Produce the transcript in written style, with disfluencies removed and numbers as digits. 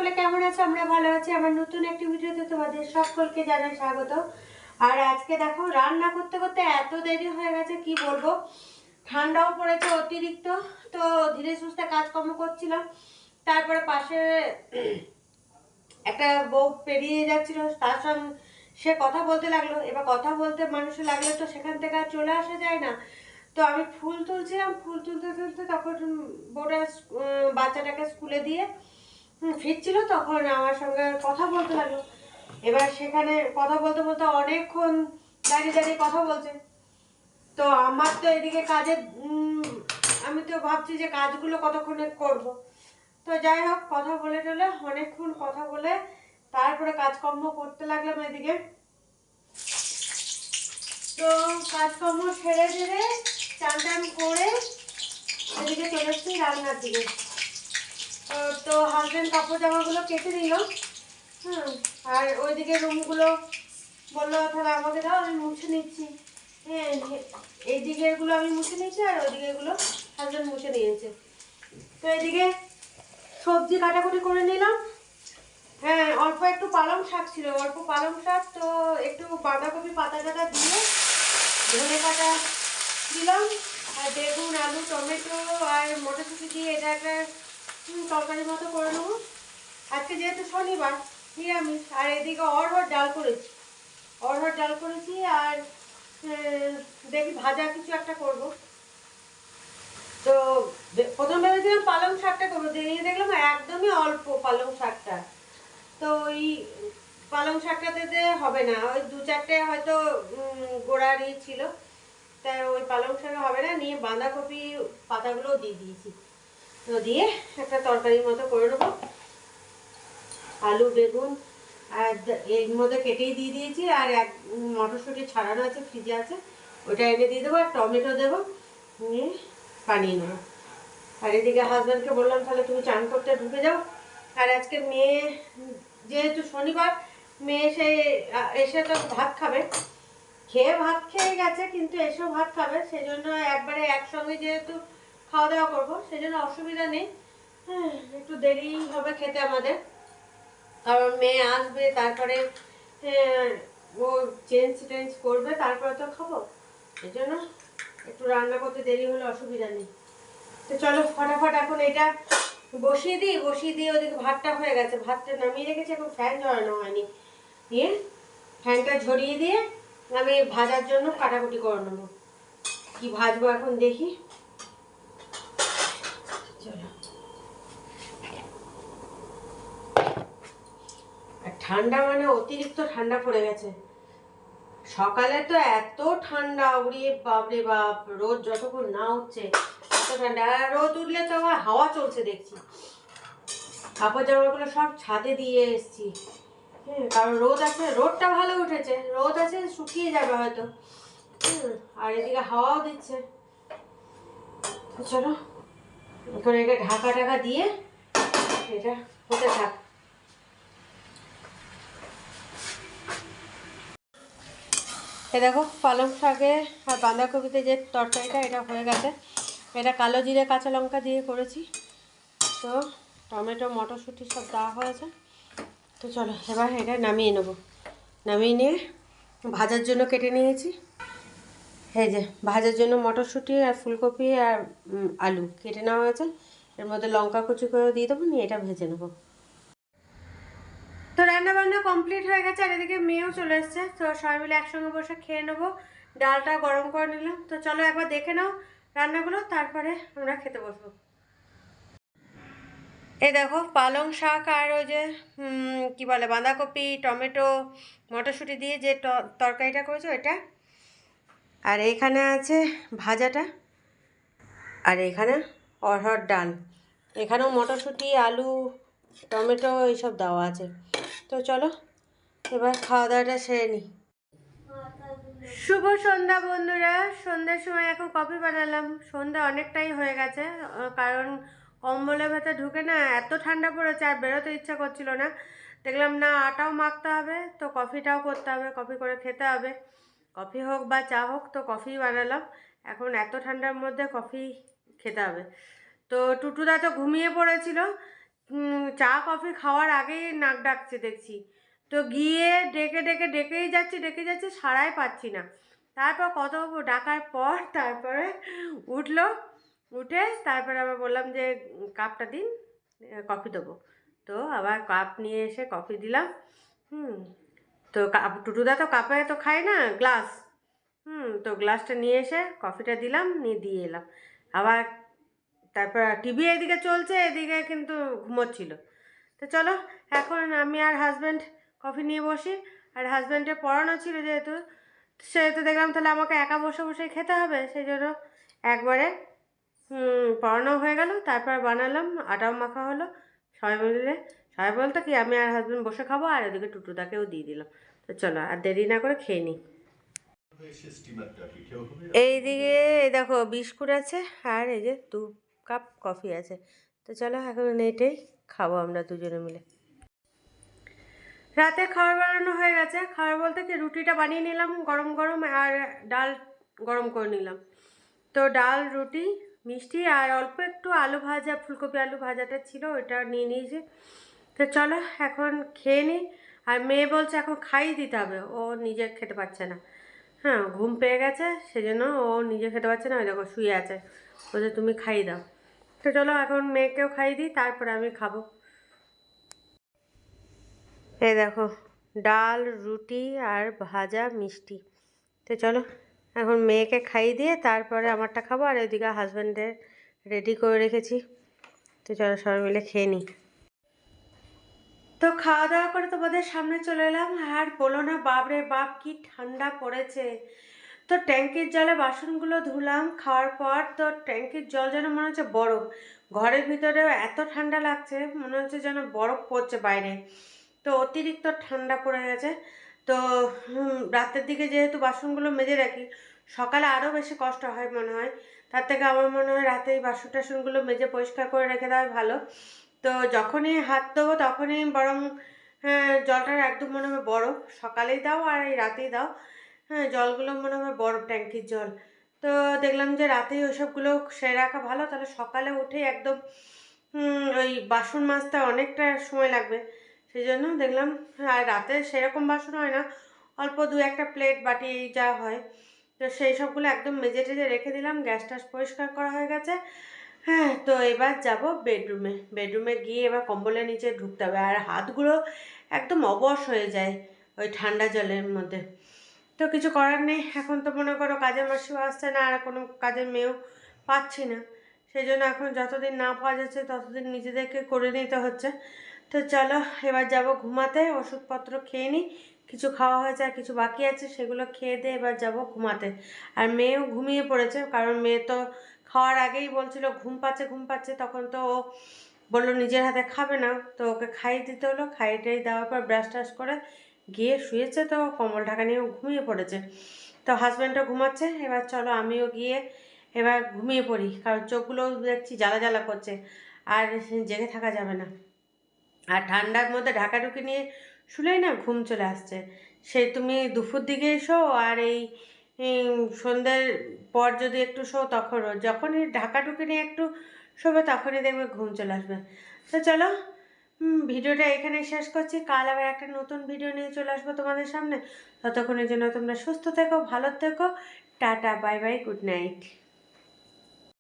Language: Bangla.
সকলে কেমন আছো? আমরা ভালো আছি। আমার নতুন একটি ভিডিওতে তোমাদের সকলকে জানাই স্বাগত। আর আজকে দেখো রান্না করতে করতে এত দেরি হয়ে গেছে কি বলবো। ঠান্ডাও পড়েছে অতিরিক্ত, তো ধীরে সুস্থে কাজকর্ম করছিলাম। তারপরে পাশে একটা বউ পেরিয়ে যাচ্ছিল, তার সঙ্গে সে কথা বলতে লাগলো। এবার কথা বলতে মানুষের লাগলে তো সেখান থেকে আর চলে আসা যায় না। তো আমি ফুল তুলছিলাম, ফুল তুলতে তুলতে তখন বউটা বাচ্চাটাকে স্কুলে দিয়ে ফিরছিল, তখন আমার সঙ্গে কথা বলতে লাগলো। এবার সেখানে কথা বলতে বলতে অনেকক্ষণ দাঁড়িয়ে দাঁড়িয়ে কথা বলছে। তো আমার তো এদিকে কাজের আমি তো ভাবছি যে কাজগুলো কতক্ষণে করব। তো যাই হোক, কথা বলে টলে অনেকক্ষণ কথা বলে তারপরে কাজকর্ম করতে লাগলাম এদিকে। তো কাজকর্ম সেরে সেরে চান টান করে এদিকে চলে এসছি রান্নার দিকে। তো হাজবেন্ড কাপড় জামাগুলো কেটে নিল। আর ওইদিকে রুমগুলো বললো তাহলে আমাকে দাও, আমি মুছে নিচ্ছি। হ্যাঁ, এই দিকেরগুলো আমি মুছে নিয়েছি আর ওই দিকেরগুলো হাজবেন্ড মুছে নিয়েছে। তো এদিকে সবজি কাটাকুটি করে নিলাম। হ্যাঁ, অল্প একটু পালং শাক ছিল, অল্প পালং শাক, তো একটু বাঁধাকপি পাতা টাতা দিয়ে ধনে পাতা দিলাম, আর বেগুন আলু টমেটো আর মটরশুঁটি দিয়ে এটা একটা তরকারি মতো করে নেবো। আজকে যেহেতু শনিবার নিরামিষ। আর এদিকে অড়হর ডাল করেছি, অড়হর ডাল করেছি। আর দেখি ভাজা কিছু একটা করব। তো প্রথম ভেবেছিলাম পালং শাকটা করবো, দিয়ে দেখলাম একদমই অল্প পালং শাকটা। তো ওই পালং শাকটাতে হবে না, ওই দু চারটে হয়তো গোড়ারই ছিল, তাই ওই পালং শাকে হবে না। নিয়ে বাঁধাকপি পাতাগুলোও দিয়ে দিয়েছি। তো দিয়ে একটা তরকারির মতো করে নেবো। আলু বেগুন আর এর মধ্যে কেটেই দিয়ে দিয়েছি। আর এক মটরশুঁটি ছাড়ানো আছে, ফ্রিজে আছে, ওটা এনে দিয়ে দেবো। আর টমেটো দেবো, নিয়ে বানিয়ে নেবো। আর এদিকে হাজব্যান্ডকে বললাম তাহলে তুমি চান করতে ঢুকে যাও। আর আজকে মেয়ে যেহেতু শনিবার, মেয়ে এসে তো ভাত খাবে, ভাত খেয়ে গেছে, কিন্তু এসেও ভাত খাবে। সেই জন্য একবারে একসঙ্গে যেহেতু খাওয়া দাওয়া করবো, সেই জন্য অসুবিধা নেই। হ্যাঁ, একটু দেরি হবে খেতে আমাদের, কারণ মেয়ে আসবে, তারপরে ও চেঞ্জ টেঞ্জ করবে, তারপরে তো খাবো। এই জন্য একটু রান্না করতে দেরি হলে অসুবিধা নেই। তো চলো ফটাফট এখন এটা বসিয়ে দিই। ওদিকে ভাতটা হয়ে গেছে, ভাতটা নামিয়ে রেখেছি, এখন ফ্যান ঝরানো হয়নি। দিয়ে ফ্যানটা ঝরিয়ে দিয়ে আমি ভাজার জন্য কাটাকুটি করে নেবো। কি ভাজবো এখন দেখি। চলো। আর ঠান্ডা মানে অতিরিক্ত ঠান্ডা পড়ে গেছে। সকালে তো এত ঠান্ডা, উড়িয়ে বাপরে বাপ, রোদ যতক্ষণ না উঠছে এত ঠান্ডা। আর রোদ উঠলে তো আমার হাওয়া চলছে দেখছি। কাপড় জামাগুলো সব ছাদে দিয়ে এসছি। হ্যাঁ, কারণ রোদ আছে, রোদটা ভালো উঠেছে, রোদ আছে, শুকিয়ে যাবে হয়তো। আর এদিকে হাওয়াও দিচ্ছে। চলো এখন এটা ঢাকা ঢাকা দিয়ে এটা হতে থাক। দেখো পালং শাকে আর বাঁধাকপিতে যে তরকারিটা, এটা হয়ে গেছে। এটা কালো জিরে কাঁচা লঙ্কা দিয়ে করেছি। তো টমেটো মটরশুঁটি সব দেওয়া হয়েছে। তো চলো এবার এটা নামিয়ে নেবো। নামিয়ে নিয়ে ভাজার জন্য কেটে নিয়েছি। এই যে ভাজার জন্য মটরশুঁটি আর ফুলকপি আর আলু কেটে নেওয়া হয়েছে। এর মধ্যে লঙ্কা কুচি করে দিয়ে দেবো, নিয়ে এটা ভেজে নেবো। তো রান্না বান্না কমপ্লিট হয়ে গেছে। আর এদিকে মেয়েও চলে এসছে। তো সবাই মিলে একসঙ্গে বসে খেয়ে নেবো। ডালটা গরম করে নিলাম। তো চলো একবার দেখে নাও রান্নাগুলো, তারপরে আমরা খেতে বসবো। এই দেখো পালং শাক আর ওই যে কী বলে বাঁধাকপি টমেটো মটরশুঁটি দিয়ে যে তরকারিটা করেছো এটা। আর এখানে আছে ভাজাটা। আর এখানে অড়হর ডাল। এখানেও মটরশুঁটি আলু টমেটো এইসব দেওয়া আছে। তো চলো এবার খাওয়া দাওয়াটা সেরে নিই। শুভ সন্ধ্যা বন্ধুরা। সন্ধ্যার সময় এখন কফি বানালাম। সন্ধ্যা অনেকটাই হয়ে গেছে, কারণ কম্বলের ভেতরে ঢুকে না এত ঠান্ডা পড়েছে, আর বেরোতে ইচ্ছা করছিল না। দেখলাম না, আটাও মাখতে হবে, তো কফিটাও করতে হবে, কফি করে খেতে হবে। কফি হোক বা চা হোক, তো কফি বানালাম। এখন এত ঠান্ডার মধ্যে কফি খেতে হবে। তো টুটুদা তো ঘুমিয়ে পড়েছিল, চা কফি খাওয়ার আগেই নাক ডাকছে দেখছি। তো গিয়ে ডেকেই যাচ্ছি সারাই পাচ্ছি না। তারপর কত ডাকার পর তারপরে উঠলো, উঠে তারপরে আবার বললাম যে কাপটা দিন, কফি দেবো। তো আবার কাপ নিয়ে এসে কফি দিলাম। তো টুটুদা তো কাপে তো খায় না, গ্লাস। তো গ্লাসটা নিয়ে এসে কফিটা দিলাম, নিয়ে দিয়ে এলাম। আবার তারপর টিভি এদিকে চলছে, এদিকে কিন্তু ঘুমোচ্ছিল। তো চলো এখন আমি আর হাজব্যান্ড কফি নিয়ে বসি। আর হাজব্যান্ডের পড়ানো ছিল সেহেতু দেখলাম তাহলে আমাকে একা বসে বসে খেতে হবে, সেই জন্য একবারে পড়ানো হয়ে গেল। তারপর বানালাম, আটাও মাখা হলো, সবাই মিলে। সবাই বলতে কি আমি আর হাজব্যান্ড বসে খাবো, আর ওদিকে টুটুদাকেও দিয়ে দিলাম। তো চলো আর দেরি না করে খেয়ে নিই। এইদিকে দেখো বিস্কুট আছে, আর এই যে 2 কাপ কফি আছে। তো চলো এখন এটাই খাবো আমরা দুজনে মিলে। রাতে খাবার বানানো হয়ে গেছে। খাবার বলতে কি রুটিটা বানিয়ে নিলাম গরম গরম, আর ডাল গরম করে নিলাম। তো ডাল, রুটি, মিষ্টি আর অল্প একটু আলু ভাজা, ফুলকপি আলু ভাজাটা ছিল, ওইটা নিয়ে নিয়েছি। তো চলো এখন খেয়ে নিই। আর মেয়ে বলছে এখন খাইয়ে দিতে হবে, ও নিজে খেতে পারছে না। হ্যাঁ, ঘুম পেয়ে গেছে, সেজন্য ও নিজে খেতে পারছে না, ওই দেখো শুয়ে আছে। বলছে তুমি খাইয়ে দাও। তো চলো এখন মেয়েকেও খাইয়ে দিই, তারপরে আমি খাবো। এই দেখো ডাল, রুটি আর ভাজা, মিষ্টি। তো চলো এখন মেয়েকে খাইয়ে দিয়ে তারপরে আমারটা খাবো। আর ওইদিকে হাজব্যান্ডের রেডি করে রেখেছি। তো চলো সবাই মিলে খেয়ে নিই। তো খাওয়া দাওয়া করে তোমাদের সামনে চলে এলাম। আর বলো না, বাপরে বাপ কি ঠান্ডা পড়েছে। তো ট্যাঙ্কির জলে বাসনগুলো ধুলাম খাওয়ার পর। তো ট্যাঙ্কির জল যেন মনে হচ্ছে বরফ, ঘরের ভিতরেও এত ঠান্ডা লাগছে, মনে হচ্ছে যেন বরফ পড়ছে বাইরে। তো অতিরিক্ত ঠান্ডা পড়ে গেছে। তো রাতের দিকে যেহেতু বাসনগুলো মেজে রাখি, সকালে আরও বেশি কষ্ট হয় মনে হয়। তার থেকে আমার মনে হয় রাতেই বাসন টাসনগুলো মেজে পরিষ্কার করে রেখে দেওয়াই ভালো। তো যখনই হাত দেবো তখনই বরং জলটা একদম মনে হবে বরফ। সকালেই দাও আর এই রাতেই দাও, জলগুলো মনে হবে বরফ, ট্যাঙ্কির জল। তো দেখলাম যে রাতেই ওইসবগুলো সেরে রাখা ভালো, তাহলে সকালে উঠেই একদম ওই বাসন মাজতে অনেকটা সময় লাগবে। সেই জন্য দেখলাম, আর রাতে সেরকম বাসন হয় না, অল্প 2-1টা প্লেট বাটি এই যা হয়। তো সেই সবগুলো একদম মেজে টেজে রেখে দিলাম, গ্যাস ট্যাস পরিষ্কার করা হয়ে গেছে। হ্যাঁ, তো এবার যাব বেডরুমে গিয়ে এবার কম্বলের নিচে ঢুকতে হবে। আর হাতগুলো একদম অবশ হয়ে যায় ওই ঠান্ডা জলের মধ্যে। তো কিছু করার নেই, এখন তো মনে করো কাজের মাসিও আসছে না, আর কোনো কাজের মেয়েও পাচ্ছি না। সেই জন্য এখন যতদিন না পাওয়া যাচ্ছে ততদিন নিজেদেরকে করে নিতে হচ্ছে। তো চলো এবার যাব ঘুমাতে, ওষুধপত্র খেয়ে নিই। কিছু খাওয়া হয়েছে আর কিছু বাকি আছে, সেগুলো খেয়ে দিয়ে এবার যাব ঘুমাতে। আর মেয়েও ঘুমিয়ে পড়েছে, কারণ মেয়ে তো খাওয়ার আগেই বলছিল ঘুম পাচ্ছে। তখন তো ও বললো নিজের হাতে খাবে না, তো ওকে খাইয়ে দিতে হলো। খাইয়ে দেওয়ার পর ব্রাশ টাশ করে গিয়ে শুয়েছে, তো কম্বল ঢাকা নিয়েও ঘুমিয়ে পড়েছে। তো হাজব্যান্ডও ঘুমাচ্ছে। এবার চলো আমিও গিয়ে এবার ঘুমিয়ে পড়ি, কারণ চোখগুলো দেখছি জ্বালা জ্বালা করছে, আর জেগে থাকা যাবে না। আর ঠান্ডার মধ্যে ঢাকাঢুকি নিয়ে শুলেই না ঘুম চলে আসছে। সেই তুমি দুপুর দিকে এসো আর এই সন্ধ্যের পর যদি একটু শো তখনও, যখনই ঢাকাঢুকি নিয়ে একটু শোবে তখনই দেখবে ঘুম চলে আসবে। তো চলো ভিডিওটা এখানে শেষ করছি। কাল আবার একটা নতুন ভিডিও নিয়ে চলে আসবো তোমাদের সামনে। ততক্ষণের জন্য তোমরা সুস্থ থেকো, ভালো থেকো, tata, bye bye, good night.